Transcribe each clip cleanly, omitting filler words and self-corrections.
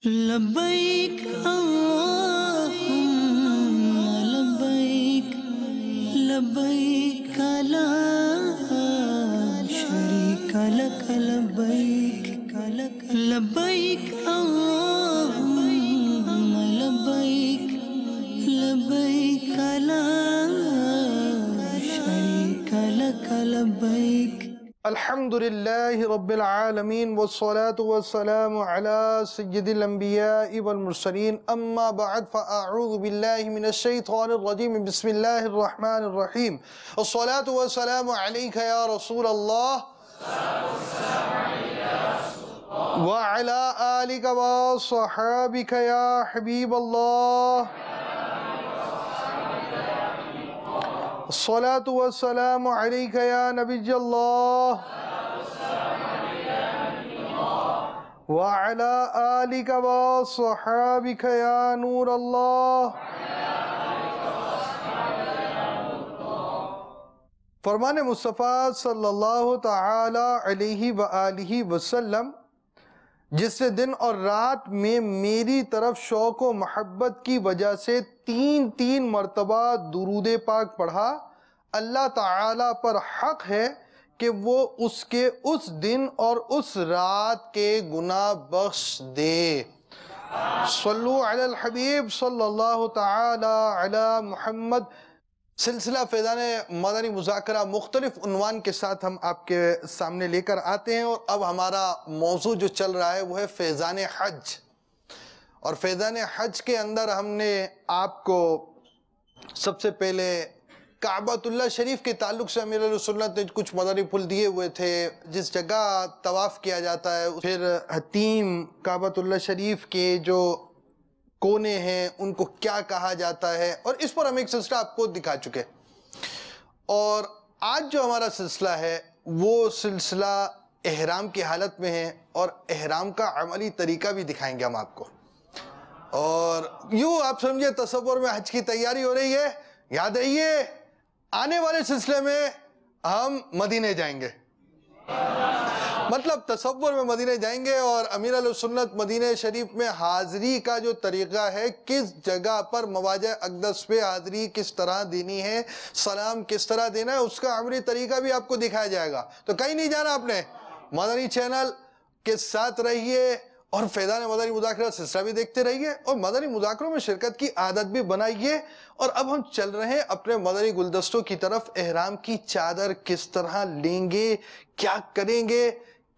لبیک اللہم لبیک لبیک لا شریک لک لبیک لبیک اللہم لبیک لبیک لا شریک لک لبیک الحمد لله رب العالمين والصلاة والسلام على سيد الأنبياء والمرسلين أما بعد فأعوذ بالله من الشيطان الرجيم بسم الله الرحمن الرحيم الصلاة والسلام عليك يا رسول الله وعلى آلك وصحابك يا حبيب الله الصلاة والسلام عليك يا نبي الله وعلى آلك وصحابك يا نور الله فرمان مصطفیٰ صلی اللہ تعالی علیہ وآلہ وسلم جس نے دن اور رات میں میری طرف شوق و محبت کی وجہ سے تین مرتبہ درود پاک پڑھا، اللہ تعالیٰ پر حق ہے کہ وہ اس کے اس دن اور اس رات کے گناہ بخش دے۔ صلو علی الحبیب صلی اللہ تعالی علی محمد۔ سلسلہ فیضان مدنی مذاکرہ مختلف عنوان کے ساتھ ہم آپ کے سامنے لے کر آتے ہیں، اور اب ہمارا موضوع جو چل رہا ہے وہ ہے فیضان حج۔ اور فیضان حج کے اندر ہم نے آپ کو سب سے پہلے کعبۃ اللہ شریف کے تعلق سے امیر علیہ سنت نے کچھ مدنی پھول دیے ہوئے تھے، جس جگہ طواف کیا جاتا ہے، پھر حتیم کعبۃ اللہ شریف کے جو کونے ہیں ان کو کیا کہا جاتا ہے، اور اس پر ہم ایک سلسلہ آپ کو دکھا چکے۔ اور آج جو ہمارا سلسلہ ہے وہ سلسلہ احرام کی حالت میں ہے، اور احرام کا عملی طریقہ بھی دکھائیں گے ہم آپ کو۔ اور یوں آپ سمجھے تصور میں حج کی تیاری ہو رہی ہے، یاد رہیے آنے والے سلسلے میں ہم مدینے جائیں گے، مطلب تصور میں مدینے جائیں گے، اور امیر علیہ سنت مدینہ شریف میں حاضری کا جو طریقہ ہے، کس جگہ پر مواضع اقدس پہ حاضری کس طرح دینی ہے، سلام کس طرح دینا ہے، اس کا عملی طریقہ بھی آپ کو دکھایا جائے گا۔ تو کہیں نہیں جانا آپ نے، مدنی چینل کے ساتھ رہیے، اور فیضان مدنی مذاکرہ سلسلہ بھی دیکھتے رہیے، اور مدنی مذاکروں میں شرکت کی عادت بھی بنائیے۔ اور اب ہم چل رہے ہیں اپنے مدنی گلدستوں کی طرف۔ احرام کی چادر کس طرح لیں گے، کیا کریں گے،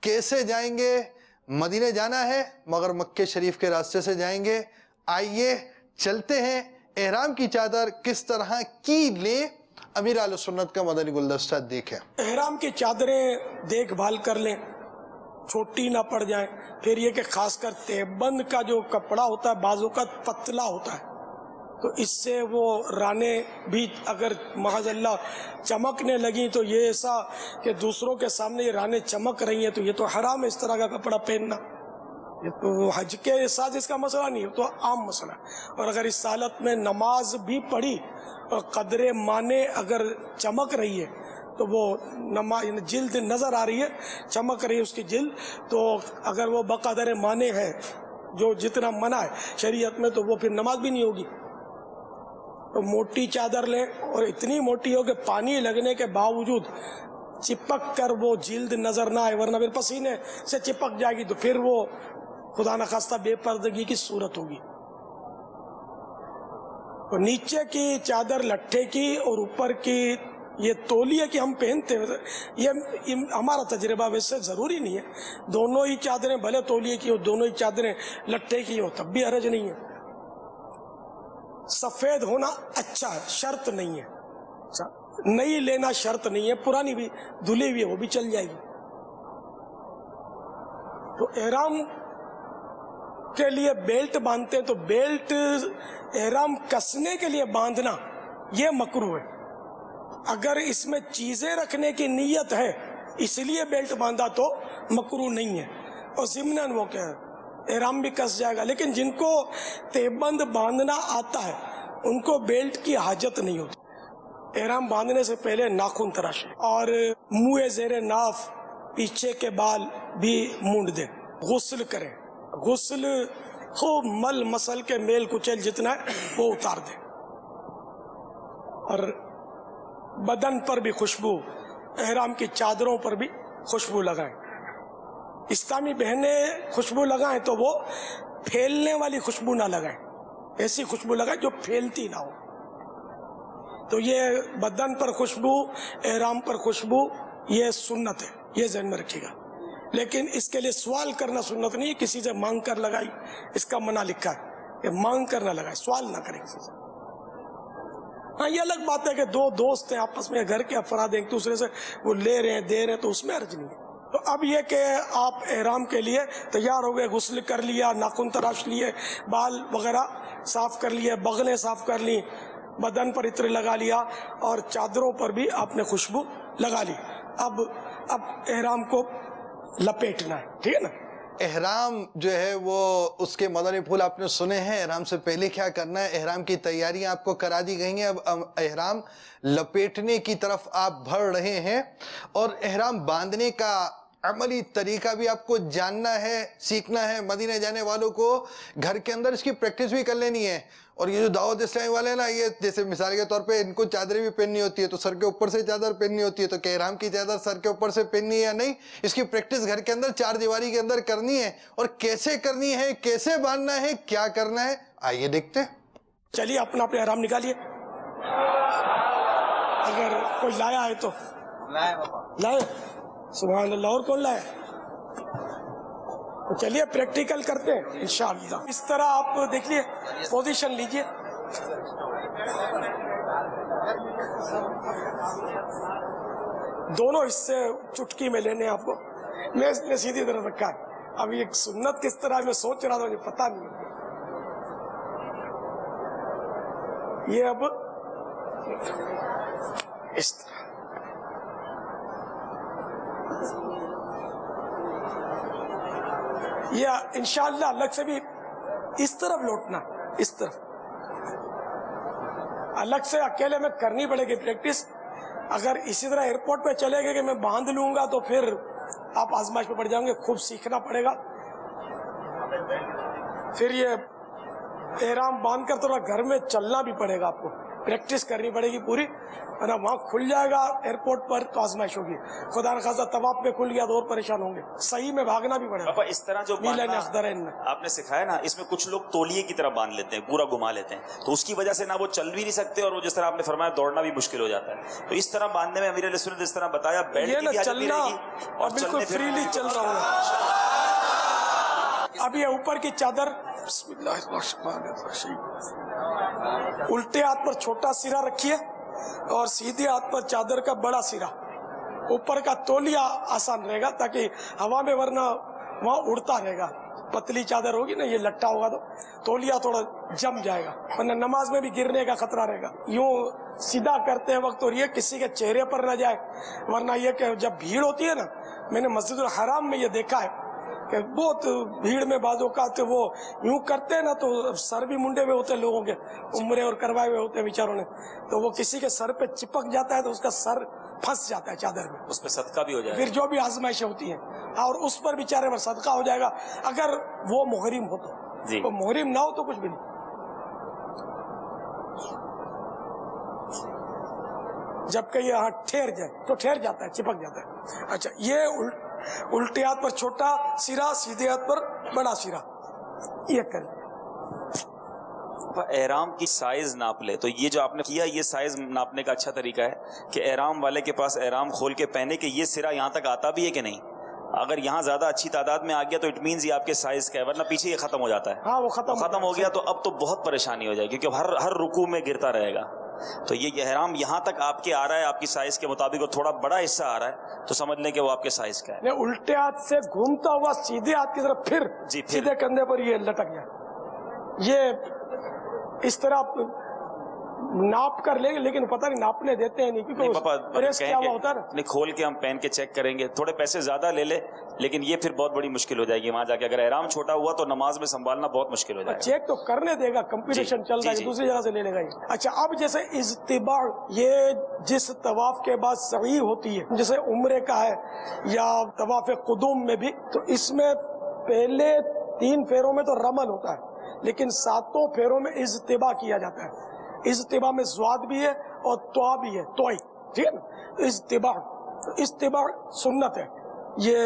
کیسے جائیں گے؟ مدینے جانا ہے مگر مکہ شریف کے راستے سے جائیں گے۔ آئیے چلتے ہیں، احرام کی چادر کس طرح کی لیں، امیر اہل سنت کا مدنی گلدستہ دیکھیں۔ احرام کی چادریں دیکھ بھال کر لیں، چھوٹی نہ پڑ جائیں۔ پھر یہ کہ خاص کر تہبند کا جو کپڑا ہوتا ہے بعض اوقات پتلا ہوتا ہے، تو اس سے وہ رانے بھی اگر معاذ اللہ چمکنے لگیں تو یہ ایسا کہ دوسروں کے سامنے یہ رانے چمک رہی ہیں تو یہ تو حرام ہے اس طرح کا کپڑا پہننا۔ یہ تو حج کے ساتھ اس کا مسئلہ نہیں ہے، تو عام مسئلہ ہے۔ اور اگر اس حالت میں نماز بھی پڑھی اور قدر مانے اگر چمک رہی ہے تو وہ جلد نظر آ رہی ہے، چمک رہی ہے اس کی جلد، تو اگر وہ بقدر مانے ہے جو جتنا منع ہے شریعت میں تو وہ پھر نماز بھی نہیں ہوگی۔ تو موٹی چادر لیں، اور اتنی موٹی ہو کہ پانی لگنے کے باوجود چپک کر وہ جلد نظر نہ آئے، ورنہ پھر پسینے سے چپک جائے گی تو پھر وہ خدا نخواستہ بے پردگی کی صورت ہوگی۔ اور نیچے کی چادر لٹھے کی اور اوپر کی یہ تولیے کی ہم پہنتے ہیں، یہ ہمارا تجربہ ویسے ضروری نہیں ہے، دونوں ہی چادریں بھلے تولیے کی ہو، دونوں ہی چادریں لٹھے کی ہو تب بھی حرج نہیں ہے۔ سفید ہونا اچھا ہے، شرط نہیں ہے، نئی لینا شرط نہیں ہے، پرانی بھی دھلی ہوئی ہے وہ بھی چل جائے گی۔ تو احرام کے لیے بیلٹ باندھتے ہیں، تو بیلٹ احرام کسنے کے لیے باندھنا یہ مکروہ ہے۔ اگر اس میں چیزیں رکھنے کی نیت ہے اس لیے بیلٹ باندھا تو مکروہ نہیں ہے، اور ضمناً وہ کیا ہے احرام بھی کس جائے گا۔ لیکن جن کو تہبند باندھنا آتا ہے ان کو بیلٹ کی حاجت نہیں ہوتی۔ احرام باندھنے سے پہلے ناخن تراشیں، اور منہ زیر ناف پیچھے کے بال بھی مونڈ دیں، غسل کریں۔ غسل خوب مل مسل کے میل کچیل جتنا ہے وہ اتار دیں، اور بدن پر بھی خوشبو، احرام کی چادروں پر بھی خوشبو لگائیں۔ اسلامی بہنیں خوشبو لگائیں تو وہ پھیلنے والی خوشبو نہ لگائیں، ایسی خوشبو لگائیں جو پھیلتی نہ ہو۔ تو یہ بدن پر خوشبو، احرام پر خوشبو، یہ سنت ہے، یہ ذہن میں رکھیے گا۔ لیکن اس کے لیے سوال کرنا سنت نہیں ہے، کسی سے مانگ کر لگائی، اس کا منع لکھا ہے کہ مانگ کر نہ لگائے، سوال نہ کرے کسی سے۔ ہاں یہ الگ بات ہے کہ دو دوست ہیں آپس میں، گھر کے افراد ایک دوسرے سے وہ لے رہے ہیں دے رہے ہیں تو اس میں حرج نہیں ہے۔ تو اب یہ کہ آپ احرام کے لیے تیار ہو گئے، غسل کر لیا، ناخن تراش لیے، بال وغیرہ صاف کر لیے، بغلیں صاف کر لی، بدن پر عطر لگا لیا، اور چادروں پر بھی آپ نے خوشبو لگا لی۔ اب احرام کو لپیٹنا ہے، ٹھیک ہے نا۔ احرام جو ہے وہ اس کے مدنی پھول آپ نے سنے ہیں، احرام سے پہلے کیا کرنا ہے، احرام کی تیاریاں آپ کو کرا دی گئی ہیں، اب احرام لپیٹنے کی طرف آپ بڑھ رہے ہیں، اور احرام باندھنے کا عملی طریقہ بھی آپ کو جاننا ہے، سیکھنا ہے۔ مدینہ جانے والوں کو گھر کے اندر اس کی پریکٹس بھی کر لینی ہے۔ اور یہ جو دعوت اسلامی والے ہیں نا، یہ جیسے مثال کے طور پہ ان کو چادریں بھی پہننی ہوتی ہے، تو سر کے اوپر سے چادر پہننی ہوتی ہے، تو کہ احرام کی چادر سر کے اوپر سے پہننی ہے یا نہیں، اس کی پریکٹس گھر کے اندر چار دیواری کے اندر کرنی ہے، اور کیسے کرنی ہے، کیسے باندھنا ہے، کیا کرنا ہے، آئیے دیکھتے ہیں۔ چلیے اپنا احرام نکالیے، اگر کوئی لایا ہے تو لائے، سبحان اللہ۔ اور کون لایا؟ تو چلیے پریکٹیکل کرتے ہیں انشاءاللہ۔ اس طرح آپ دیکھ لیے، پوزیشن لیجئے، دونوں حصے چٹکی میں لینے آپ کو۔ میں سیدھی طرح رکھا ہے، اب یہ سنت کس طرح میں سوچ رہا تھا مجھے پتا نہیں۔ یہ اب اس طرح یہ انشاءاللہ الگ سے بھی اس طرف لوٹنا، اس طرف الگ سے اکیلے میں کرنی پڑے گی پریکٹس۔ اگر اسی طرح ایئرپورٹ پہ چلے گئے کہ میں باندھ لوں گا تو پھر آپ آزمائش پہ پڑ جائیں گے، خوب سیکھنا پڑے گا۔ پھر یہ احرام باندھ کر تھوڑا گھر میں چلنا بھی پڑے گا، آپ کو پریکٹس کرنی پڑے گی پوری، ورنہ وہاں کھل جائے گا ایئرپورٹ پر تو آزمائش ہوگی، خدا نخواستہ طواف پہ کھل گیا تو اور پریشان ہوں گے۔ صحیح میں بھاگنا بھی پڑے گا۔ پاپا اس طرح جو آپ نے سکھایا نا، اس میں کچھ لوگ تولیے کی طرح باندھ لیتے ہیں، پورا گھما لیتے ہیں، تو اس کی وجہ سے نہ وہ چل بھی نہیں سکتے، اور وہ جس طرح آپ نے فرمایا دوڑنا بھی مشکل ہو جاتا ہے۔ تو اس طرح باندھنے میں امیر علیہ سنت جس طرح بتایا، بیٹھ کی بھی حاجت نہیں رہے گی، اور بالکل فریلی چل رہا ہوں۔ اب یہ اوپر کی چادر، بسم اللہ الرحمن الرحیم، الٹے ہاتھ پر چھوٹا سرا رکھیے اور سیدھے ہاتھ پر چادر کا بڑا سرا۔ اوپر کا تولیہ آسان رہے گا تاکہ ہوا میں، ورنہ وہاں اڑتا رہے گا۔ پتلی چادر ہوگی نا، یہ لٹا ہوگا تو تولیہ تھوڑا جم جائے گا، ورنہ نماز میں بھی گرنے کا خطرہ رہے گا۔ یوں سیدھا کرتے وقت، اور یہ کسی کے چہرے پر نہ جائے، ورنہ یہ کہ جب بھیڑ ہوتی ہے نا، میں نے مسجد الحرام میں یہ دیکھا ہے کہ بہت بھیڑ میں بعض اوقات وہ یوں کرتے نا تو سر بھی منڈے ہوئے ہوتے لوگوں کے، عمرے اور کروائے ہوئے ہوتے ہیں بیچاروں نے، تو وہ کسی کے سر پہ چپک جاتا ہے تو اس کا سر پھنس جاتا ہے چادر میں، اس پہ صدقہ بھی ہو جائے گا۔ پھر جو بھی آزمائشیں ہوتی ہیں، اور اس پر بیچارے پر صدقہ ہو جائے گا اگر وہ محرم ہو تو۔ جی وہ محرم نہ ہو تو کچھ بھی نہیں۔ جبکہ یہ ہاں ٹھہر جائے تو ٹھہر جاتا ہے، چپک جاتا ہے۔ اچھا، یہ الٹے ہاتھ پر چھوٹا سرا، سیدھے ہاتھ پر بڑا سرا، یہ کریں۔ احرام کی سائز ناپ لے، تو یہ جو آپ نے کیا، یہ سائز ناپنے کا اچھا طریقہ ہے کہ احرام والے کے پاس احرام کھول کے پہنے کہ یہ سرا یہاں تک آتا بھی ہے کہ نہیں۔ اگر یہاں زیادہ اچھی تعداد میں آ گیا تو اٹ مینز یہ آپ کے سائز کا ہے، ورنہ پیچھے یہ ختم ہو جاتا ہے۔ ہاں، وہ ختم ہو گیا تو اب تو بہت پریشانی ہو جائے گی، کیونکہ ہر رکوع میں گرتا رہے گا۔ تو یہ احرام یہاں تک آپ کے آ رہا ہے، آپ کی سائز کے مطابق، اور تھوڑا بڑا حصہ آ رہا ہے تو سمجھ لیں کہ وہ آپ کے سائز کا ہے۔ الٹے ہاتھ سے گھومتا ہوا سیدھے ہاتھ کی طرف، پھر سیدھے کندھے پر یہ لٹک گیا، یہ اس طرح ناپ کر لیں گے، لیکن پتہ نہیں ناپنے دیتے ہیں نہیں، کیونکہ کھول کے ہم پہن کے چیک کریں گے، تھوڑے پیسے زیادہ لے لے، لیکن یہ پھر بہت بڑی مشکل ہو جائے گی وہاں جا کے۔ اگر احرام چھوٹا ہوا تو نماز میں سنبھالنا بہت مشکل ہو جائے گا۔ چیک تو کرنے دے گا، کمپٹیشن چل رہا ہے، دوسری جگہ سے لے لے گا۔ اچھا، اب جیسے اجتباع، یہ جس طواف کے بعد سعی ہوتی ہے، جیسے عمرے کا ہے یا طواف قدوم میں بھی، تو اس میں پہلے 3 پھیروں میں تو رمل ہوتا ہے، لیکن 7 پھیروں میں اجتباء کیا جاتا ہے۔ اجتباء میں زواد بھی ہے اور توا بھی ہے، توئی، ٹھیک ہے نا، اجتباء، اجتباع سنت ہے یہ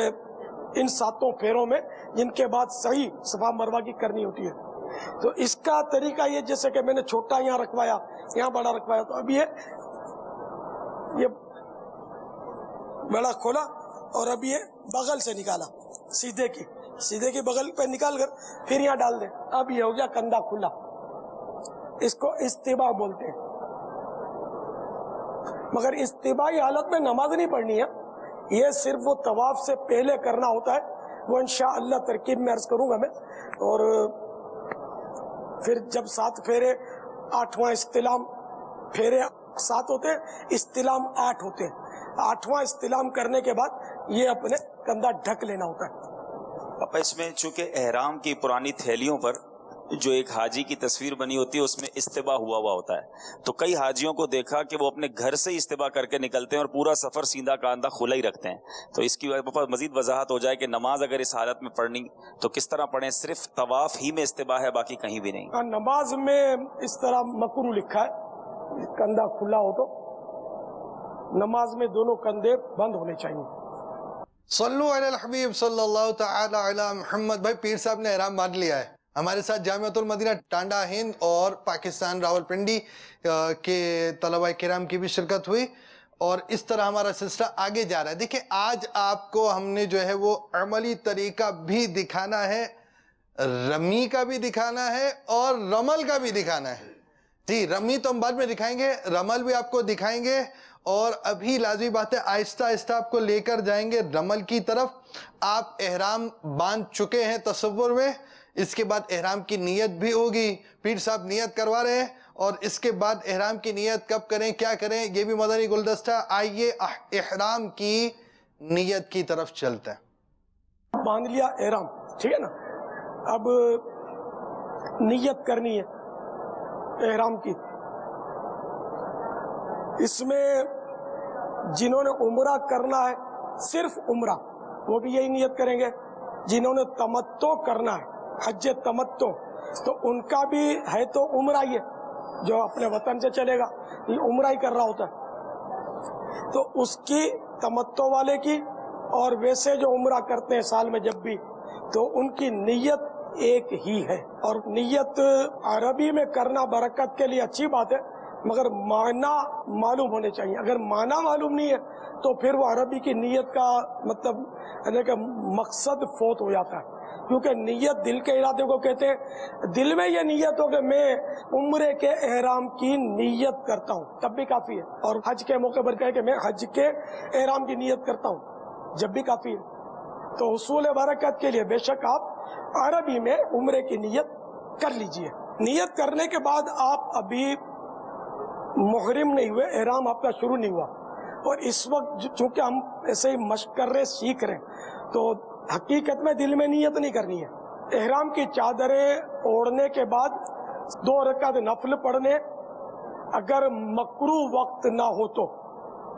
ان 7 پھیروں میں، جن کے بعد صحیح صفا مروہ کی کرنی ہوتی ہے۔ تو اس کا طریقہ یہ، جیسے کہ میں نے چھوٹا یہاں رکھوایا، یہاں بڑا رکھوایا، تو اب یہ بڑا کھولا اور اب یہ بغل سے نکالا، سیدھے کی بغل پہ نکال کر پھر یہاں ڈال دیں، اب یہ ہو گیا کندھا کھلا۔ اس کو اجتباع بولتے ہیں۔ مگر اجتباعی حالت میں نماز نہیں پڑھنی ہے، یہ صرف وہ طواف سے پہلے کرنا ہوتا ہے، وہ انشاءاللہ ترکیب میں عرض کروں گا میں۔ اور پھر جب 7 پھیرے، 8واں استلام، پھیرے 7 ہوتے ہیں، استلام 8 ہوتے ہیں، 8واں استلام کرنے کے بعد یہ اپنے کندھا ڈھک لینا ہوتا ہے۔ پاپا اس میں چونکہ احرام کی پرانی تھیلیوں پر جو ایک حاجی کی تصویر بنی ہوتی ہے اس میں استباع ہوا ہوتا ہے، تو کئی حاجیوں کو دیکھا کہ وہ اپنے گھر سے استباع کر کے نکلتے ہیں اور پورا سفر سیدھا کاندھا کھلا ہی رکھتے ہیں۔ تو اس کی وجہ مزید وضاحت ہو جائے کہ نماز اگر اس حالت میں پڑھنی تو کس طرح پڑھیں؟ صرف طواف ہی میں استباع ہے، باقی کہیں بھی نہیں؟ نماز میں اس طرح مکروہ لکھا ہے، کندھا کھلا ہو تو نماز میں دونوں کندھے بند ہونے چاہیے۔ صلو علی الحبیب صلی اللہ تعالی علی محمد۔ بھائی پیر صاحب نے احرام باندھ لیا ہے، ہمارے ساتھ جامعۃ المدینہ ٹانڈا ہند اور پاکستان راول پنڈی کے طلبہ کرام کی بھی شرکت ہوئی، اور اس طرح ہمارا سلسلہ آگے جا رہا ہے۔ دیکھیں آج آپ کو ہم نے جو ہے وہ عملی طریقہ بھی دکھانا ہے، رمی کا بھی دکھانا ہے اور رمل کا بھی دکھانا ہے۔ جی رمی تو ہم بعد میں دکھائیں گے، رمل بھی آپ کو دکھائیں گے، اور ابھی لازمی بات ہے آہستہ آہستہ آپ کو لے کر جائیں گے رمل کی طرف۔ آپ احرام باندھ چکے ہیں تصور میں، اس کے بعد احرام کی نیت بھی ہوگی، پیر صاحب نیت کروا رہے ہیں، اور اس کے بعد احرام کی نیت کب کریں، کیا کریں، یہ بھی مدنی گلدستہ۔ آئیے احرام کی نیت کی طرف چلتے ہیں۔ باندھ لیا احرام، ٹھیک ہے نا، اب نیت کرنی ہے احرام کی۔ اس میں جنہوں نے عمرہ کرنا ہے، صرف عمرہ، وہ بھی یہی نیت کریں گے۔ جنہوں نے تمتع کرنا ہے، حج تمتع، تو ان کا بھی ہے تو عمرہ ہی ہے، جو اپنے وطن سے چلے گا یہ عمرہ ہی کر رہا ہوتا ہے، تو اس کی تمتع والے کی، اور ویسے جو عمرہ کرتے ہیں سال میں جب بھی، تو ان کی نیت ایک ہی ہے۔ اور نیت عربی میں کرنا برکت کے لیے اچھی بات ہے، مگر معنی معلوم ہونے چاہیے۔ اگر معنی معلوم نہیں ہے تو پھر وہ عربی کی نیت کا مطلب یعنی کہ مقصد فوت ہو جاتا ہے، کیونکہ نیت دل کے ارادے کو کہتے ہیں۔ دل میں یہ نیت ہو کہ میں عمرے کے احرام کی نیت کرتا ہوں، تب بھی کافی ہے، اور حج کے موقع پر کہے کہ میں حج کے احرام کی نیت کرتا ہوں، جب بھی کافی ہے۔ تو حصول برکت کے لیے بے شک آپ عربی میں عمرے کی نیت کر لیجئے۔ نیت کرنے کے بعد آپ ابھی محرم نہیں ہوئے، احرام آپ کا شروع نہیں ہوا، اور اس وقت چونکہ ہم ایسے ہی مشق کر رہے، سیکھ رہے ہیں، تو حقیقت میں دل میں نیت نہیں کرنی ہے۔ احرام کی چادریں اوڑھنے کے بعد 2 رکعت نفل پڑھنے، اگر مکروہ وقت نہ ہو تو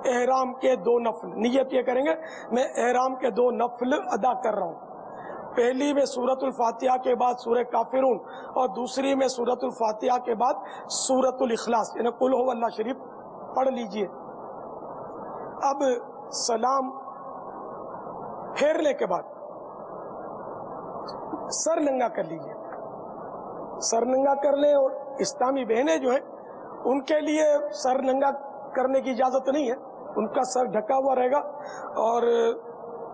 احرام کے 2 نفل، نیت یہ کریں گے میں احرام کے 2 نفل ادا کر رہا ہوں، پہلی میں سورۃ الفاتحہ کے بعد سورہ کافرون، اور دوسری میں سورۃ الفاتحہ کے بعد سورۃ الاخلاص، یعنی قل هو اللہ شریف پڑھ لیجئے۔ اب سلام پھیرنے کے بعد سر ننگا کر لیجئے، سر ننگا کر لیں، اور اسلامی بہنیں جو ہیں ان کے لیے سر ننگا کرنے کی اجازت نہیں ہے، ان کا سر ڈھکا ہوا رہے گا، اور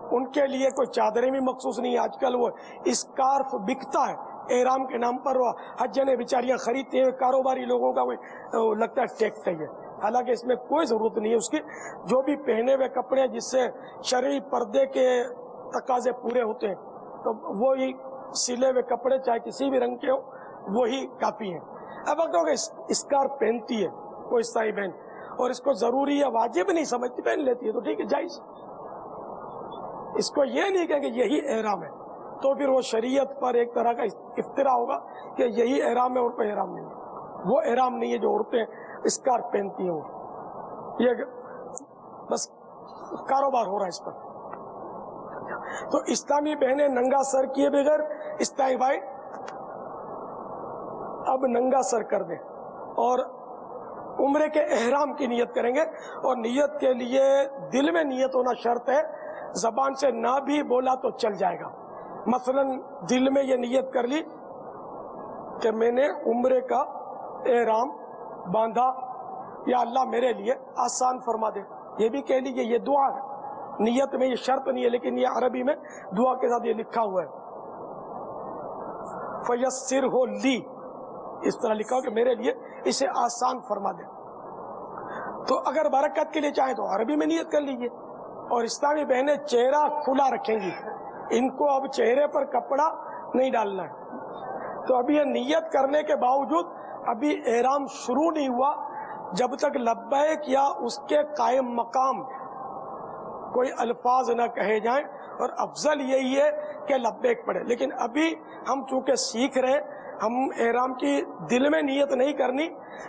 ان کے لیے کوئی چادریں بھی مخصوص نہیں ہے۔ آج کل وہ اسکارف بکتا ہے احرام کے نام پر، وہ حج نے بیچاریاں خریدتے ہیں، کاروباری لوگوں کا وہ لگتا ہے ٹیکس ہے، حالانکہ اس میں کوئی ضرورت نہیں ہے اس کی۔ جو بھی پہنے ہوئے کپڑے جس سے شرعی پردے کے تقاضے پورے ہوتے ہیں، تو وہی سلے ہوئے کپڑے چاہے کسی بھی رنگ کے ہو وہی کافی ہیں۔ اب اگر اسکارف پہنتی ہے کوئی عیسائی بہن اور اس کو ضروری یا واجب نہیں سمجھتی، پہن لیتی ہے تو ٹھیک ہے، جائز۔ اس کو یہ نہیں کہ یہی احرام ہے، تو پھر وہ شریعت پر ایک طرح کا افترا ہوگا کہ یہی احرام ہے اور کوئی احرام نہیں ہے۔ وہ احرام نہیں ہے جو عورتیں اسکارف پہنتی ہیں، وہ یہ بس کاروبار ہو رہا ہے اس پر۔ تو اسلامی بہنیں ننگا سر کیے بغیر استائی بھائی اب ننگا سر کر دیں اور عمرے کے احرام کی نیت کریں گے، اور نیت کے لیے دل میں نیت ہونا شرط ہے، زبان سے نہ بھی بولا تو چل جائے گا۔ مثلا دل میں یہ نیت کر لی کہ میں نے عمرے کا احرام باندھا، یا اللہ میرے لیے آسان فرما دے، یہ بھی کہہ لیجیے، یہ دعا ہے، نیت میں یہ شرط نہیں ہے، لیکن یہ عربی میں دعا کے ساتھ یہ لکھا ہوا ہے، فَيَسِّرْهُ لِي، اس طرح لکھا ہو کہ میرے لیے اسے آسان فرما دے۔ تو اگر برکت کے لیے چاہیں تو عربی میں نیت کر لیجیے، اور اسلامی بہنیں چہرہ کھلا رکھیں گی، ان کو اب چہرے پر کپڑا نہیں ڈالنا ہے۔ تو ابھی یہ نیت کرنے کے باوجود ابھی احرام شروع نہیں ہوا جب تک لبیک یا اس کے قائم مقام کوئی الفاظ نہ کہے جائیں، اور افضل یہی ہے کہ لبیک پڑھے۔ لیکن ابھی ہم چونکہ سیکھ رہے، ہم احرام کی دل میں نیت نہیں کرنی،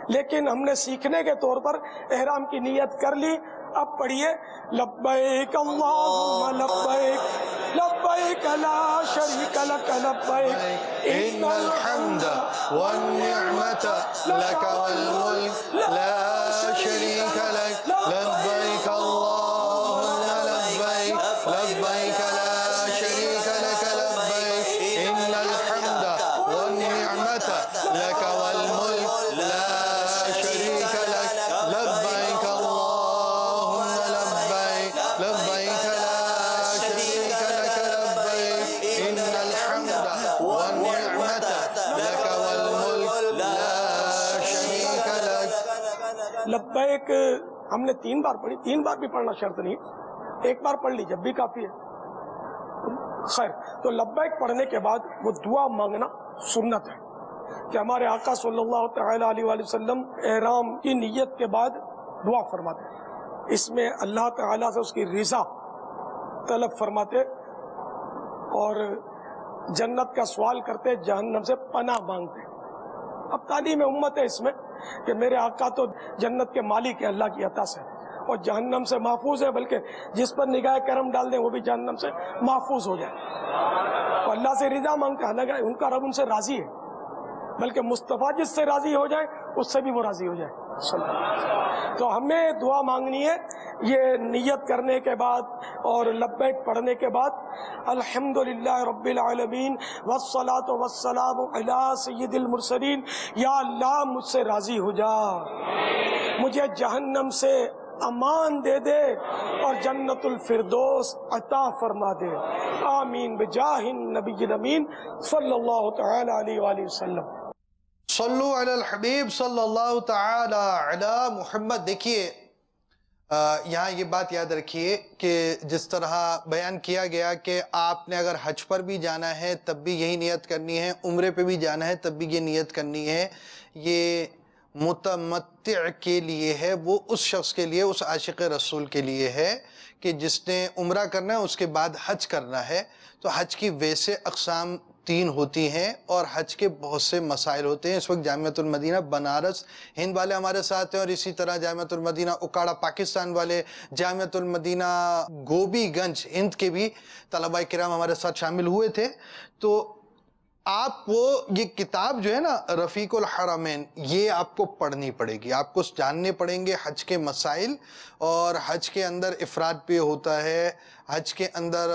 لیکن ہم نے سیکھنے کے طور پر احرام کی نیت کر لی۔ اب پڑھیے لبیک اللہم لبیک لبیک لا شریک لک لبیک ان الحمد والنعمت لک والملک لا شریک لک لبیک اللہم لبیک لبیک لا شریک لک لبیک ان الحمد والنعمت لک والملک لا شریک لک لبیک اللہم لبیک لبیک لا شریک لک لبیک ان الحمد والنعمت لک والملک لا شریک لک۔ لبیک ہم نے 3 بار پڑھی، 3 بار بھی پڑھنا شرط نہیں، ایک بار پڑھ لی جب بھی کافی ہے۔ خیر، تو لبیک پڑھنے کے بعد وہ دعا مانگنا سنت ہے کہ ہمارے آقا صلی اللہ تعالی علیہ وآلہ وسلم احرام کی نیت کے بعد دعا فرماتے ہیں، اس میں اللہ تعالیٰ سے اس کی رضا طلب فرماتے اور جنت کا سوال کرتے، جہنم سے پناہ مانگتے۔ اب تعلیم امت ہے اس میں کہ میرے آقا تو جنت کے مالک ہیں اللہ کی عطا سے، اور جہنم سے محفوظ ہے، بلکہ جس پر نگاہ کرم ڈال دیں وہ بھی جہنم سے محفوظ ہو جائے۔ تو اللہ سے رضا مانگتے ہیں، حالانکہ ان کا رب ان سے راضی ہے، بلکہ مصطفیٰ جس سے راضی ہو جائے اس سے بھی وہ راضی ہو جائے۔ تو ہمیں دعا مانگنی ہے یہ نیت کرنے کے بعد اور لبیک پڑھنے کے بعد، الحمدللہ رب العالمین والصلاة والسلام علی سید المرسلین، یا اللہ مجھ سے راضی ہو جا، مجھے جہنم سے امان دے دے اور جنت الفردوس عطا فرما دے، آمین بجاہ النبی الامین صلی اللہ تعالی علیہ وآلہ وسلم۔ صلو علی الحبیب صلی اللہ تعالی علی محمد۔ دیکھیے یہاں یہ بات یاد رکھیے کہ جس طرح بیان کیا گیا کہ آپ نے اگر حج پر بھی جانا ہے تب بھی یہی نیت کرنی ہے، عمرے پہ بھی جانا ہے تب بھی یہ نیت کرنی ہے، یہ متمتع کے لیے ہے، وہ اس شخص کے لیے، اس عاشق رسول کے لیے ہے کہ جس نے عمرہ کرنا ہے اس کے بعد حج کرنا ہے۔ تو حج کی ویسے اقسام 3 ہوتی ہیں اور حج کے بہت سے مسائل ہوتے ہیں۔ اس وقت جامعۃ المدینہ بنارس ہند والے ہمارے ساتھ ہیں، اور اسی طرح جامعۃ المدینہ اکاڑا پاکستان والے، جامعۃ المدینہ گوبی گنج ہند کے بھی طلباء کرام ہمارے ساتھ شامل ہوئے تھے۔ تو آپ کو یہ کتاب جو ہے نا رفیق الحرمین، یہ آپ کو پڑھنی پڑے گی، آپ کو جاننے پڑیں گے حج کے مسائل، اور حج کے اندر افراد بھی ہوتا ہے، حج کے اندر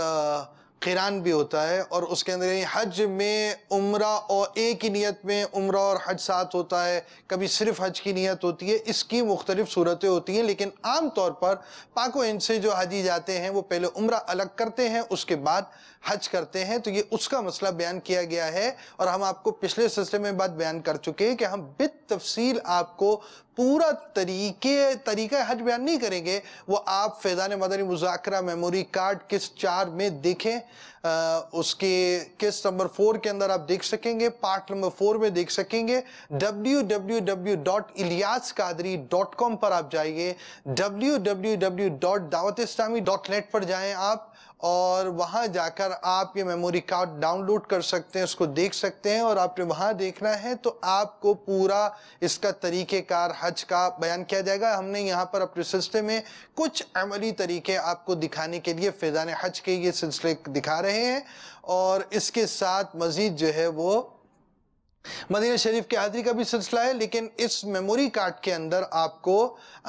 قران بھی ہوتا ہے، اور اس کے اندر حج میں عمرہ اور ایک ہی نیت میں عمرہ اور حج ساتھ ہوتا ہے، کبھی صرف حج کی نیت ہوتی ہے، اس کی مختلف صورتیں ہوتی ہیں۔ لیکن عام طور پر پاک و ہند سے جو حاجی جاتے ہیں وہ پہلے عمرہ الگ کرتے ہیں، اس کے بعد حج کرتے ہیں۔ تو یہ اس کا مسئلہ بیان کیا گیا ہے، اور ہم آپ کو پچھلے سلسلے میں بات بیان کر چکے ہیں کہ ہم بالتفصیل آپ کو پورا طریقہ حج بیان نہیں کریں گے، وہ آپ فیضان مدنی مذاکرہ میموری کارڈ قسط 4 میں دیکھیں، اس کے قسط نمبر 4 کے اندر آپ دیکھ سکیں گے، پارٹ نمبر 4 میں دیکھ سکیں گے۔ www.ilyasqadri.com پر آپ جائیے، www.dawatislami.net پر جائیں آپ، اور وہاں جا کر آپ یہ میموری کارڈ ڈاؤن لوڈ کر سکتے ہیں، اس کو دیکھ سکتے ہیں، اور آپ نے وہاں دیکھنا ہے تو آپ کو پورا اس کا طریقہ کار حج کا بیان کیا جائے گا۔ ہم نے یہاں پر اپنے سلسلے میں کچھ عملی طریقے آپ کو دکھانے کے لیے فیضان حج کے یہ سلسلے دکھا رہے ہیں، اور اس کے ساتھ مزید جو ہے وہ مدینہ شریف کے حاضری کا بھی سلسلہ ہے، لیکن اس میموری کارڈ کے اندر آپ کو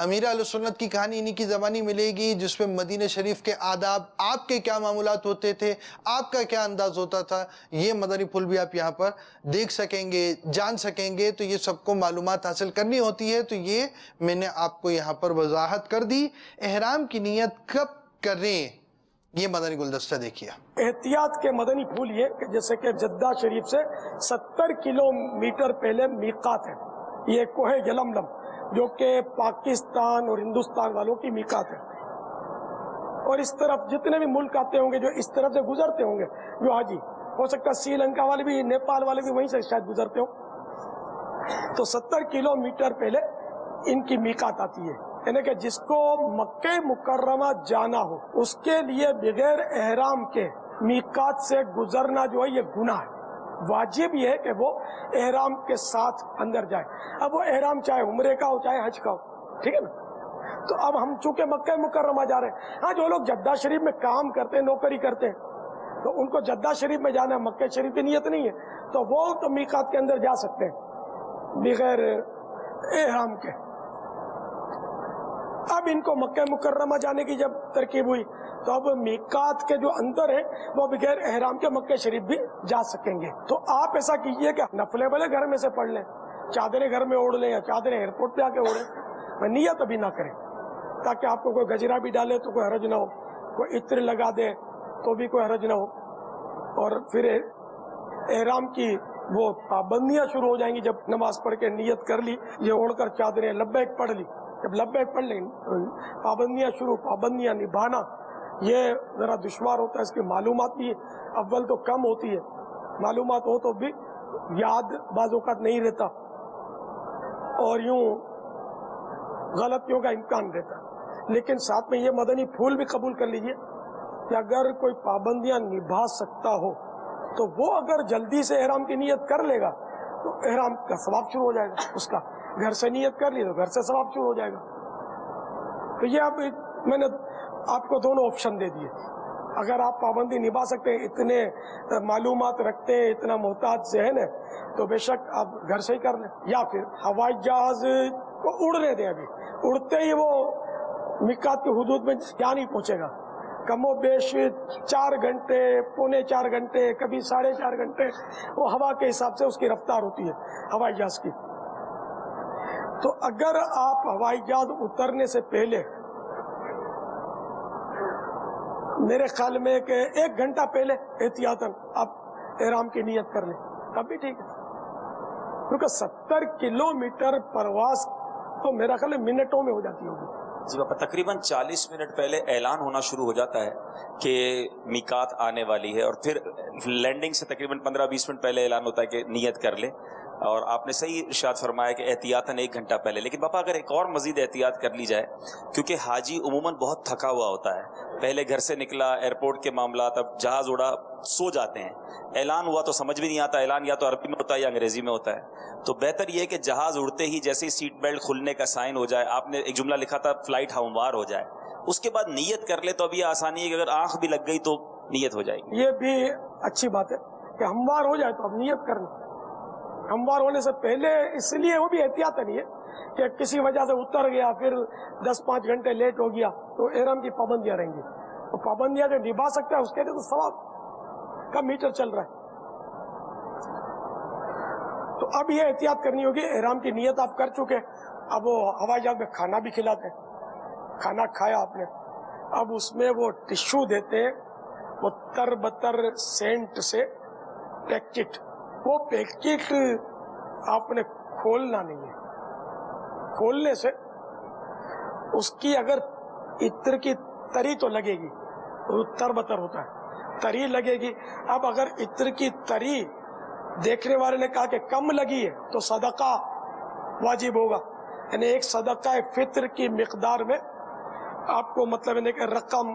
امیر اہل سنت کی کہانی انہی کی زبانی ملے گی، جس میں مدینہ شریف کے آداب، آپ کے کیا معاملات ہوتے تھے، آپ کا کیا انداز ہوتا تھا، یہ مدنی پھول بھی آپ یہاں پر دیکھ سکیں گے، جان سکیں گے۔ تو یہ سب کو معلومات حاصل کرنی ہوتی ہے، تو یہ میں نے آپ کو یہاں پر وضاحت کر دی۔ احرام کی نیت کب کریں، یہ مدنی گلدستہ دیکھیے۔ احتیاط کے مدنی پھول یہ کہ جیسے کہ جدہ شریف سے 70 کلومیٹر پہلے میقات ہے، یہ کوہ یلملم جو کہ پاکستان اور ہندوستان والوں کی میقات ہے، اور اس طرف جتنے بھی ملک آتے ہوں گے جو اس طرف سے گزرتے ہوں گے، جو حاجی ہو سکتا ہے سری لنکا والے بھی، نیپال والے بھی وہیں سے شاید گزرتے ہوں، تو 70 کلومیٹر پہلے ان کی میقات آتی ہے، یعنی کہ جس کو مکہ مکرمہ جانا ہو اس کے لیے بغیر احرام کے میقات سے گزرنا جو ہے یہ گناہ ہے۔ واجب یہ ہے کہ وہ احرام کے ساتھ اندر جائے، اب وہ احرام چاہے عمرے کا ہو چاہے حج کا ہو، ٹھیک ہے نا۔ تو اب ہم چونکہ مکہ مکرمہ جا رہے ہیں، ہاں جو لوگ جدہ شریف میں کام کرتے ہیں، نوکری کرتے ہیں، تو ان کو جدہ شریف میں جانا ہے، مکہ شریف کی نیت نہیں ہے، تو وہ تو میقات کے اندر جا سکتے ہیں بغیر احرام کے۔ اب ان کو مکہ مکرمہ جانے کی جب ترکیب ہوئی تو اب میقات کے جو اندر ہیں وہ بغیر احرام کے مکہ شریف بھی جا سکیں گے۔ تو آپ ایسا کیجئے کہ نفلیں بھلے گھر میں سے پڑھ لیں، چادریں گھر میں اوڑھ لیں یا چادریں ایئرپورٹ پہ آ کے اوڑھیں، نیت ابھی نہ کریں، تاکہ آپ کو کوئی گجرا بھی ڈالے تو کوئی حرج نہ ہو، کوئی عطر لگا دے تو بھی کوئی حرج نہ ہو، اور پھر احرام کی وہ پابندیاں شروع ہو جائیں گی جب نماز پڑھ کے نیت کر لی، یہ اوڑھ کر چادریں لبیک پڑھ لی، جب لبیک پڑھ لیں پابندیاں شروع، پابندیاں نبھانا یہ ذرا دشوار ہوتا ہے، اس کی معلومات بھی اول تو کم ہوتی ہے، معلومات ہو تو بھی یاد بعض اوقات نہیں رہتا، اور یوں غلطیوں کا امکان رہتا ہے۔ لیکن ساتھ میں یہ مدنی پھول بھی قبول کر لیجئے کہ اگر کوئی پابندیاں نبھا سکتا ہو تو وہ اگر جلدی سے احرام کی نیت کر لے گا تو احرام کا ثواب شروع ہو جائے گا، اس کا گھر سے نیت کر لی تو گھر سے ثواب شروع ہو جائے گا۔ تو یہ اب میں نے آپ کو دونوں آپشن دے دیے، اگر آپ پابندی نبھا سکتے ہیں، اتنے معلومات رکھتے ہیں، اتنا محتاط ذہن ہے، تو بے شک آپ گھر سے ہی کر لیں، یا پھر ہوائی جہاز کو اڑنے دیں، ابھی اڑتے ہی وہ میقات کی حدود میں کیا نہیں پہنچے گا، کم و بیش 4 گھنٹے، پونے 4 گھنٹے، کبھی 4.5 گھنٹے، وہ ہوا کے حساب سے اس کی رفتار ہوتی ہے ہوائی جہاز کی۔ تو اگر آپ ہوائی جہاز اترنے سے پہلے، میرے خیال میں کہ 1 گھنٹہ پہلے احتیاطاً آپ احرام کی نیت کر لیں، تب بھی ٹھیک ہے، کیونکہ 70 کلومیٹر پرواز تو میرا خیال ہے منٹوں میں ہو جاتی ہوگی۔ جی باپا، تقریباً 40 منٹ پہلے اعلان ہونا شروع ہو جاتا ہے کہ میقات آنے والی ہے، اور پھر لینڈنگ سے تقریباً 15-20 منٹ پہلے اعلان ہوتا ہے کہ نیت کر لیں، اور آپ نے صحیح ارشاد فرمایا کہ احتیاطاً 1 گھنٹہ پہلے۔ لیکن باپا اگر ایک اور مزید احتیاط کر لی جائے، کیونکہ حاجی عموماً بہت تھکا ہوا ہوتا ہے، پہلے گھر سے نکلا، ایئرپورٹ کے معاملات، اب جہاز اڑا، سو جاتے ہیں، اعلان ہوا تو سمجھ بھی نہیں آتا، اعلان یا تو عربی میں ہوتا ہے یا انگریزی میں ہوتا ہے، تو بہتر یہ ہے کہ جہاز اڑتے ہی جیسے ہی سیٹ بیلٹ کھلنے کا سائن ہو جائے، آپ نے ایک جملہ لکھا تھا فلائٹ ہموار ہو جائے، اس کے بعد نیت کر لے تو اب یہ آسانی ہے کہ اگر آنکھ بھی لگ گئی تو نیت ہو جائے گی۔ یہ بھی اچھی بات ہے کہ ہموار ہو جائے تو اب نیت کرنا، ہموار ہونے سے پہلے اس لیے وہ بھی احتیاط نہیں ہے کہ کسی وجہ سے اتر گیا، پھر 10-5 گھنٹے لیٹ ہو گیا تو احرام کی پابندیاں رہیں گی، تو پابندیاں جو نبھا سکتا ہے اس کے لیے تو ثواب کا میٹر چل رہا ہے۔ تو اب یہ احتیاط کرنی ہوگی، احرام کی نیت آپ کر چکے، اب وہ ہوائی جہاز میں کھانا بھی کھلاتے ہیں، کھانا کھایا آپ نے، اب اس میں وہ ٹشو دیتے ہیں، وہ تر بتر سینٹ سے پیکٹ، وہ پیکٹ آپ نے کھولنا نہیں ہے، کھولنے سے اس کی اگر عطر کی تری تو لگے گی، تر بتر ہوتا ہے، تری لگے گی، اب اگر عطر کی تری دیکھنے والے نے کہا کہ کم لگی ہے تو صدقہ واجب ہوگا، یعنی ایک صدقہ فطر کی مقدار میں آپ کو مطلب کہ رقم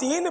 3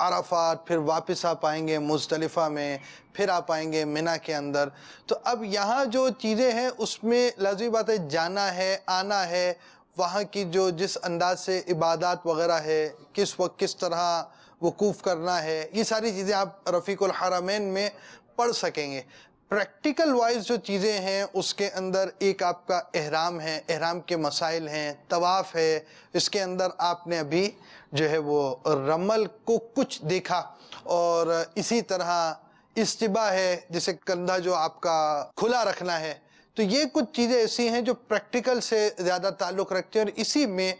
عرفات، پھر واپس آپ آئیں گے مزدلفہ میں، پھر آپ آئیں گے منی کے اندر. تو اب یہاں جو چیزیں ہیں اس میں لازمی بات ہے جانا ہے، آنا ہے، وہاں کی جو جس انداز سے عبادات وغیرہ ہے، کس وقت کس طرح وقوف کرنا ہے، یہ ساری چیزیں آپ رفیق الحرمین میں پڑھ سکیں گے. پریکٹیکل وائز جو چیزیں ہیں اس کے اندر ایک آپ کا احرام ہے، احرام کے مسائل ہیں، طواف ہے، اس کے اندر آپ نے ابھی جو ہے وہ رمل کو کچھ دیکھا، اور اسی طرح استباح ہے جسے کندھا جو آپ کا کھلا رکھنا ہے. تو یہ کچھ چیزیں ایسی ہیں جو پریکٹیکل سے زیادہ تعلق رکھتے ہیں. اور اسی میں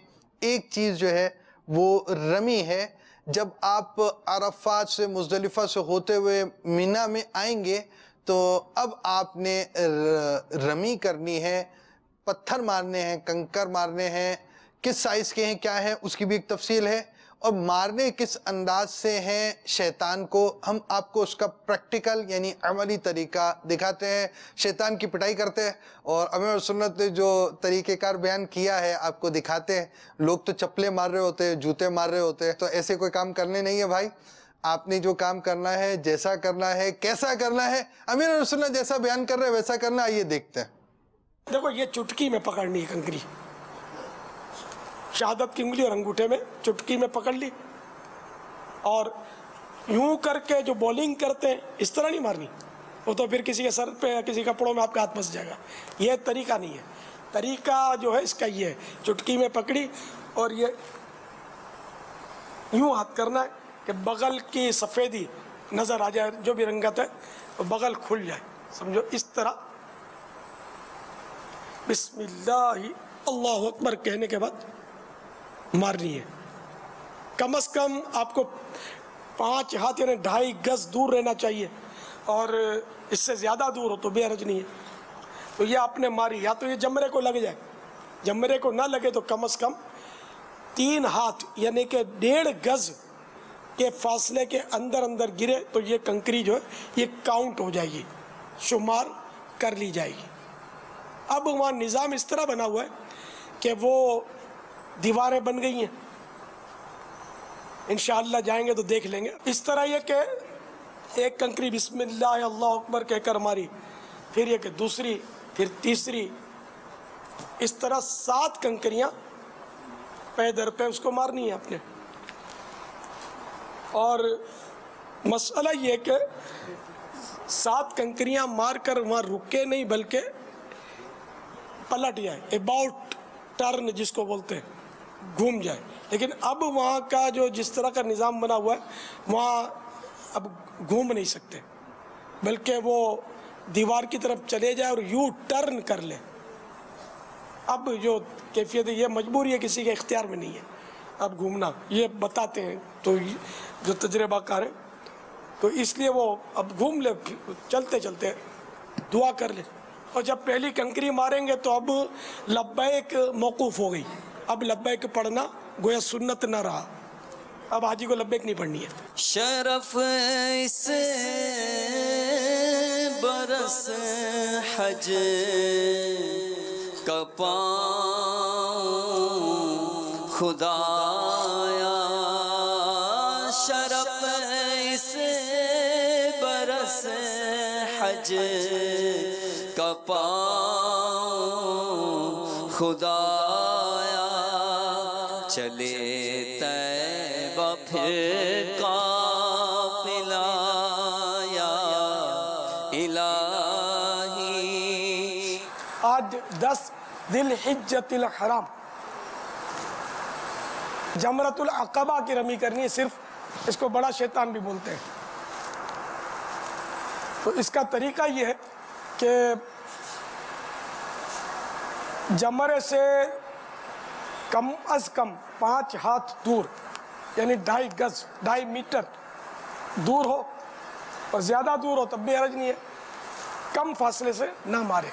ایک چیز جو ہے وہ رمی ہے. جب آپ عرفات سے مزدلفہ سے ہوتے ہوئے منی میں آئیں گے تو اب آپ نے رمی کرنی ہے، پتھر مارنے ہیں، کنکر مارنے ہیں، کس سائز کے ہیں کیا ہے اس کی بھی ایک تفصیل ہے، اور مارنے کس انداز سے ہیں شیطان کو. ہم آپ کو اس کا پریکٹیکل یعنی عملی طریقہ دکھاتے ہیں. شیطان کی پٹائی کرتے ہیں اور امیر سنت نے جو طریقہ کار بیان کیا ہے آپ کو دکھاتے ہیں. لوگ تو چپلے مار رہے ہوتے ہیں، جوتے مار رہے ہوتے ہیں، تو ایسے کوئی کام کرنے نہیں ہے بھائی. آپ نے جو کام کرنا ہے، جیسا کرنا ہے، کیسا کرنا ہے، امیر سنت جیسا بیان کر رہے ہیں ویسا کرنا. آئیے دیکھتے ہیں. دیکھو یہ چٹکی میں پکڑنی ہے کنکری، شہادت کی انگلی اور انگوٹھے میں چٹکی میں پکڑ لی، اور یوں کر کے جو بولنگ کرتے ہیں اس طرح نہیں مارنی، وہ تو پھر کسی کے سر پہ یا کسی کپڑوں میں آپ کا ہاتھ پھنس جائے گا. یہ طریقہ نہیں ہے. طریقہ جو ہے اس کا یہ ہے، چٹکی میں پکڑی اور یہ یوں ہاتھ کرنا ہے کہ بغل کی سفیدی نظر آ جائے، جو بھی رنگت ہے وہ بغل کھل جائے، سمجھو اس طرح. بسم اللہ اللہ اکبر کہنے کے بعد مارنی ہے. کم از کم آپ کو 5 ہاتھ یعنی 2.5 گز دور رہنا چاہیے، اور اس سے زیادہ دور ہو تو بے حرج نہیں ہے. تو یہ آپ نے ماری، یا تو یہ جمرے کو لگ جائے، جمرے کو نہ لگے تو کم از کم 3 ہاتھ یعنی کہ 1.5 گز کے فاصلے کے اندر اندر گرے تو یہ کنکری جو ہے یہ کاؤنٹ ہو جائے گی، شمار کر لی جائے گی. اب وہاں نظام اس طرح بنا ہوا ہے کہ وہ دیواریں بن گئی ہیں، انشاءاللہ جائیں گے تو دیکھ لیں گے. اس طرح یہ کہ ایک کنکری بسم اللہ اللہ اکبر کہہ کر ماری، پھر یہ کہ دوسری، پھر تیسری، اس طرح 7 کنکریاں پے در پہ اس کو مارنی ہے آپ نے. اور مسئلہ یہ کہ 7 کنکریاں مار کر وہاں رکے نہیں بلکہ پلٹ جائے، اباؤٹ ٹرن جس کو بولتے ہیں، گھوم جائے. لیکن اب وہاں کا جو جس طرح کا نظام بنا ہوا ہے وہاں اب گھوم نہیں سکتے، بلکہ وہ دیوار کی طرف چلے جائے اور یوں ٹرن کر لے. اب جو کیفیت ہے یہ مجبوری ہے، کسی کے اختیار میں نہیں ہے اب گھومنا. یہ بتاتے ہیں تو جو تجربہ کار ہیں، تو اس لیے وہ اب گھوم لے، چلتے چلتے دعا کر لے. اور جب پہلی کنکری ماریں گے تو اب لبیک موقوف ہو گئی. اب لبیک پڑھنا گویا سنت نہ رہا، اب حاجی کو لبیک نہیں پڑھنی ہے. شرف اس برس حج کا پاؤں خدایا، شرف اس برس حج کا پاؤں خدایا، چلے طیبہ پھر قافلہ یا الہی. آج 10 ذی الحجۃ الحرام جمرۃ العقبہ کی رمی کرنی ہے. صرف اس کو بڑا شیطان بھی بولتے ہیں. تو اس کا طریقہ یہ ہے کہ جمرے سے کم از کم 5 ہاتھ دور یعنی 2.5 گز 2.5 میٹر دور ہو، اور زیادہ دور ہو تب بھی حرج نہیں ہے، کم فاصلے سے نہ مارے.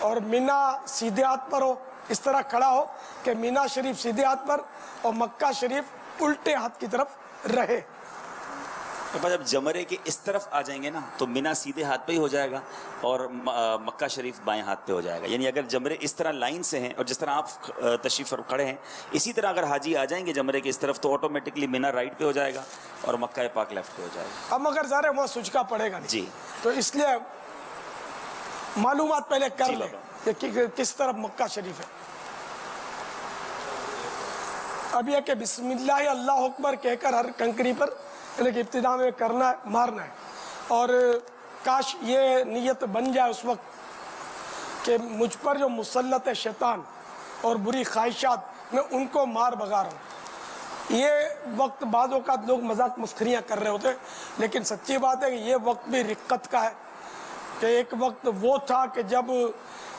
اور مینا سیدھے ہاتھ پر ہو، اس طرح کھڑا ہو کہ مینا شریف سیدھے ہاتھ پر اور مکہ شریف الٹے ہاتھ کی طرف رہے. جب جمرے کے اس طرف آ جائیں گے نا تو مینا سیدھے ہاتھ پہ ہی ہو جائے گا اور مکہ شریف بائیں ہاتھ پہ ہو جائے گا. یعنی اگر جمرے اس طرح لائن سے ہیں اور جس طرح آپ تشریف کھڑے ہیں اسی طرح اگر حاجی آ جائیں گے جمرے کے اس طرف تو آٹومیٹکلی مینا رائٹ پہ ہو جائے گا اور مکہ پاک لیفٹ پہ ہو جائے گا. اب مگر ظاہر ہے وہاں سجکا پڑے گا نہیں جی تو اس لیے معلومات پہلے کر جی لیں بابا. کہ کس طرف مکہ شریف ہے. اب یہ کہ بسم اللہ اللہ اکبر کہہ کر ہر کنکری پر یعنی کہ ابتدا میں کرنا ہے مارنا ہے اور کاش یہ نیت بن جائے اس وقت کہ مجھ پر جو مسلط ہے شیطان اور بری خواہشات میں ان کو مار بگا رہا ہوں. یہ وقت بعض اوقات لوگ مذاق مسخریاں کر رہے ہوتے ہیں لیکن سچی بات ہے کہ یہ وقت بھی رقت کا ہے کہ ایک وقت وہ تھا کہ جب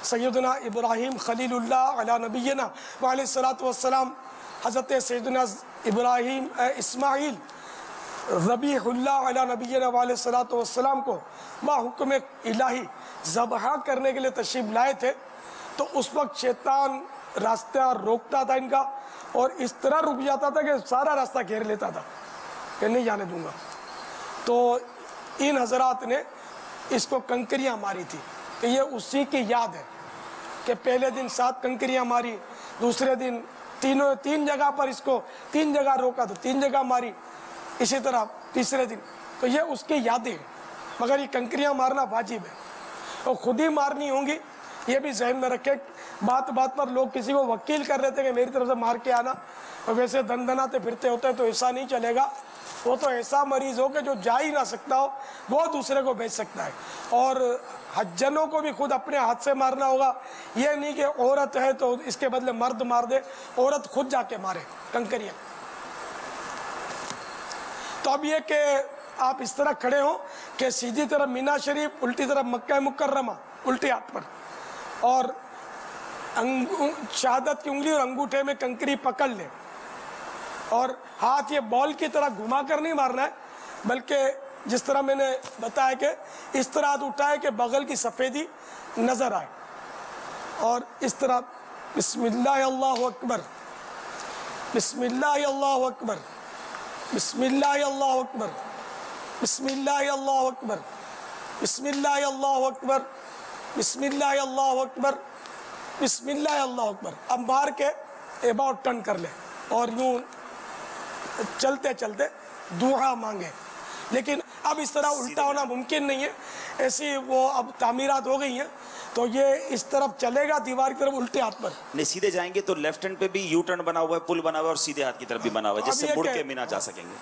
سیدنا ابراہیم خلیل اللہ علی نبینا علیہ الصلوۃ والسلام حضرت سیدنا ابراہیم اسماعیل ذبیح اللہ علی نبینا علیہ الصلوۃ والسلام کو بحکم الہی ذبح کرنے کے لیے تشریف لائے تھے تو اس وقت شیطان راستہ روکتا تھا ان کا اور اس طرح رک جاتا تھا کہ سارا راستہ گھیر لیتا تھا کہ نہیں جانے دوں گا. تو ان حضرات نے اس کو کنکریاں ماری تھی کہ یہ اسی کی یاد ہے کہ پہلے دن 7 کنکریاں ماری, دوسرے دن تین جگہ پر اس کو 3 جگہ روکا تو 3 جگہ ماری, اسی طرح تیسرے دن. تو یہ اس کی یادیں ہیں مگر یہ کنکریاں مارنا واجب ہے اور خود ہی مارنی ہوں گی. یہ بھی ذہن میں رکھے بات بات پر لوگ کسی کو وکیل کر رہے تھے کہ میری طرف سے مار کے آنا اور ویسے دن دناتے پھرتے ہوتے ہیں تو ایسا نہیں چلے گا. وہ تو ایسا مریض ہو کہ جو جا ہی نہ سکتا ہو وہ دوسرے کو بھیج سکتا ہے اور حجنوں کو بھی خود اپنے ہاتھ سے مارنا ہوگا. یہ نہیں کہ عورت ہے تو اس کے بدلے مرد مار دے, عورت خود جا کے مارے کنکریاں. تو اب یہ کہ آپ اس طرح کھڑے ہوں کہ سیدھی طرف مینا شریف الٹی طرف مکہ مکرمہ الٹے ہاتھ پر اور شہادت کی انگلی اور انگوٹھے میں کنکری پکڑ لیں اور ہاتھ یہ بال کی طرح گھما کر نہیں مارنا ہے بلکہ جس طرح میں نے بتایا کہ اس طرح ہاتھ اٹھائے کہ بغل کی سفیدی نظر آئے اور اس طرح بسم اللہ اللہ اکبر بسم اللہ اللہ اکبر بسم اللہ اللہ اکبر بسم اللہ اللہ اکبر بسم اللہ اللہ اکبر بسم اللہ اللہ اکبر بسم اللہ اللہ اکبر. اب مار کے اباؤٹ ٹرن کر لے اور یوں چلتے چلتے دعا مانگے. لیکن اب اس طرح الٹا ہونا ممکن نہیں ہے, ایسی وہ اب تعمیرات ہو گئی ہیں تو یہ اس طرف چلے گا دیوار کی طرف الٹے ہاتھ پر نہیں. سیدھے جائیں گے تو لیفٹ ہینڈ پہ بھی یو ٹرن بنا ہوا ہے, پل بنا ہوا ہے اور سیدھے ہاتھ کی طرف بھی بنا ہوا ہے جس سے مڑ کے مینا جا سکیں گے.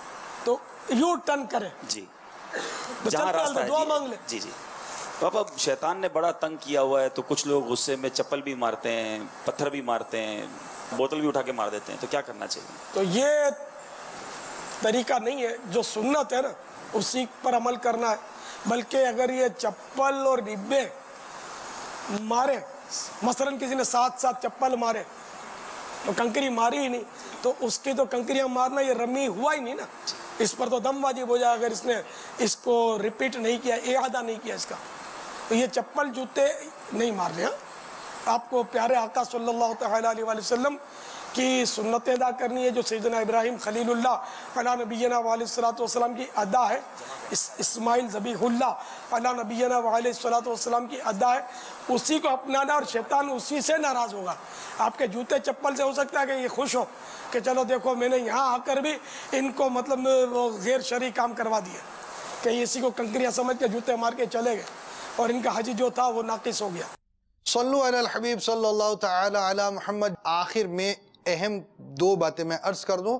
تو یو ٹرن کرے جی تو جہاں راستہ ہے. دعا مانگ لے. جی جی پاپا شیطان نے بڑا تنگ کیا ہوا ہے تو کچھ لوگ غصے میں چپل بھی مارتے ہیں, پتھر بھی مارتے ہیں, بوتل بھی اٹھا کے مار دیتے ہیں, تو کیا کرنا چاہیے؟ تو یہ طریقہ نہیں ہے, جو سنت ہے نا اسی پر عمل کرنا ہے. بلکہ اگر یہ چپل اور ڈبے مارے, مثلا کسی نے 7 چپل مارے تو کنکری ماری ہی نہیں تو اس کی تو کنکریاں مارنا یہ رمی ہوا ہی نہیں نا, اس پر تو دم واجب ہو جائے اگر اس نے اس کو ریپیٹ نہیں کیا, اعادہ نہیں کیا اس کا. تو یہ چپل جوتے نہیں مارنے ہیں. آپ کو پیارے آقا صلی اللہ تعالیٰ علیہ وآلہ وسلم کی سنتیں ادا کرنی ہے جو سیدنا ابراہیم خلیل اللہ علی نبینا علیہ الصلوۃ والسلام کی ادا ہے, اسماعیل ذبیح اللہ علی نبینا علیہ الصلوۃ والسلام کی ادا ہے, اسی کو اپنانا اور شیطان اسی سے ناراض ہوگا. آپ کے جوتے چپل سے ہو سکتا ہے کہ یہ خوش ہو کہ چلو دیکھو میں نے یہاں آ کر بھی ان کو مطلب وہ غیر شرعی کام کروا دیا کہ اسی کو کنکریاں سمجھ کے جوتے مار کے چلے گئے اور ان کا حج جو تھا وہ ناقص ہو گیا. صلو علی الحبیب صلی اللہ تعالی علی محمد. آخر میں اہم 2 باتیں میں عرض کر دوں.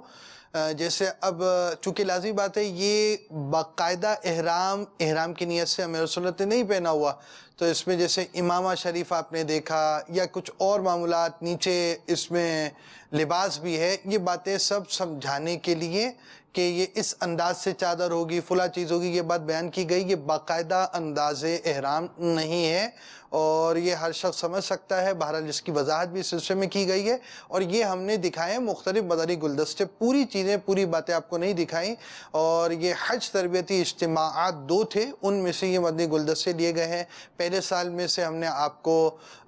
جیسے اب چونکہ لازمی بات ہے یہ باقاعدہ احرام کی نیت سے امیر سنت نے نہیں پہنا ہوا, تو اس میں جیسے امامہ شریف آپ نے دیکھا یا کچھ اور معمولات, نیچے اس میں لباس بھی ہے, یہ باتیں سب سمجھانے کے لیے کہ یہ اس انداز سے چادر ہوگی, فلاں چیز ہوگی, یہ بات بیان کی گئی. یہ باقاعدہ انداز احرام نہیں ہے اور یہ ہر شخص سمجھ سکتا ہے. بہرحال جس کی وضاحت بھی اس سلسلے میں کی گئی ہے اور یہ ہم نے دکھائے مختلف مدنی گلدستے, پوری چیزیں پوری باتیں آپ کو نہیں دکھائیں. اور یہ حج تربیتی اجتماعات 2 تھے, ان میں سے یہ مدنی گلدستے لیے گئے ہیں. پہلے پہلے سال میں سے ہم نے آپ کو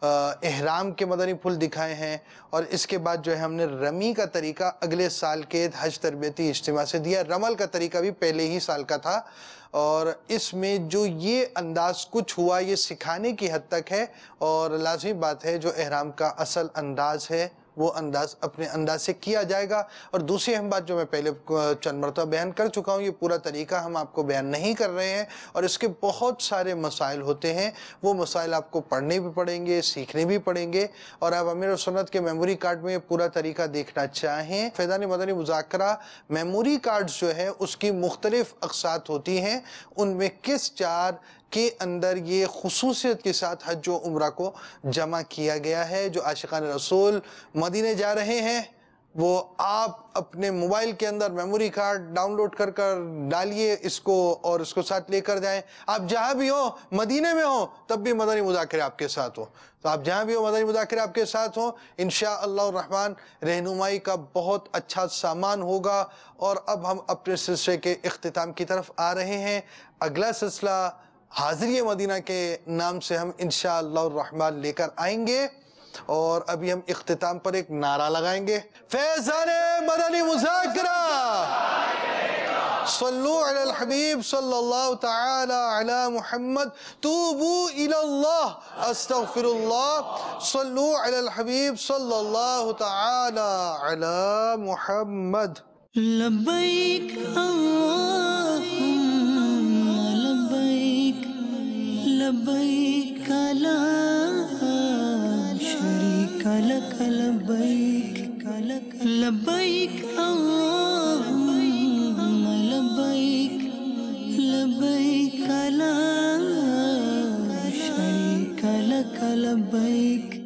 احرام کے مدنی پھول دکھائے ہیں، اور اس کے بعد جو ہے ہم نے رمی کا طریقہ اگلے سال کے حج تربیتی اجتماع سے دیا۔ رمل کا طریقہ بھی پہلے ہی سال کا تھا، اور اس میں جو یہ انداز کچھ ہوا یہ سکھانے کی حد تک ہے، اور لازمی بات ہے جو احرام کا اصل انداز ہے وہ انداز اپنے انداز سے کیا جائے گا۔ اور دوسری اہم بات جو میں پہلے چند مرتبہ بیان کر چکا ہوں، یہ پورا طریقہ ہم آپ کو بیان نہیں کر رہے ہیں، اور اس کے بہت سارے مسائل ہوتے ہیں، وہ مسائل آپ کو پڑھنے بھی پڑیں گے، سیکھنے بھی پڑیں گے۔ اور آپ امیر سنت کے میموری کارڈ میں یہ پورا طریقہ دیکھنا چاہیں، فیضان مدنی مذاکرہ میموری کارڈز جو ہے اس کی مختلف اقساط ہوتی ہیں، ان میں کس چار کے اندر یہ خصوصیت کے ساتھ حج و عمرہ کو جمع کیا گیا ہے۔ جو عاشقان رسول مدینے جا رہے ہیں وہ آپ اپنے موبائل کے اندر میموری کارڈ ڈاؤن لوڈ کر ڈالیے اس کو، اور اس کو ساتھ لے کر جائیں۔ آپ جہاں بھی ہوں، مدینے میں ہوں، تب بھی مدنی مذاکرے آپ کے ساتھ ہوں، تو آپ جہاں بھی ہوں مدنی مذاکرے آپ کے ساتھ ہوں، انشاءاللہ الرحمن رہنمائی کا بہت اچھا سامان ہوگا۔ اور اب ہم اپنے سلسلے کے اختتام کی طرف آ رہے ہیں۔ اگلا سلسلہ حاضری مدینہ کے نام سے ہم انشاءاللہ الرحمن لے کر آئیں گے، اور ابھی ہم اختتام پر ایک نعرہ لگائیں گے، فیضان مدنی مذاکرہ، صلو علی الحبیب صلی اللہ تعالی علی محمد، توبو الی اللہ استغفر اللہ، صلو علی الحبیب صلی اللہ تعالی علی محمد۔ لبیک اللہم لبیک، لبیک لا شریک لک لبیک، لبیک اللہم لبیک، لبیک لا شریک لک لبیک۔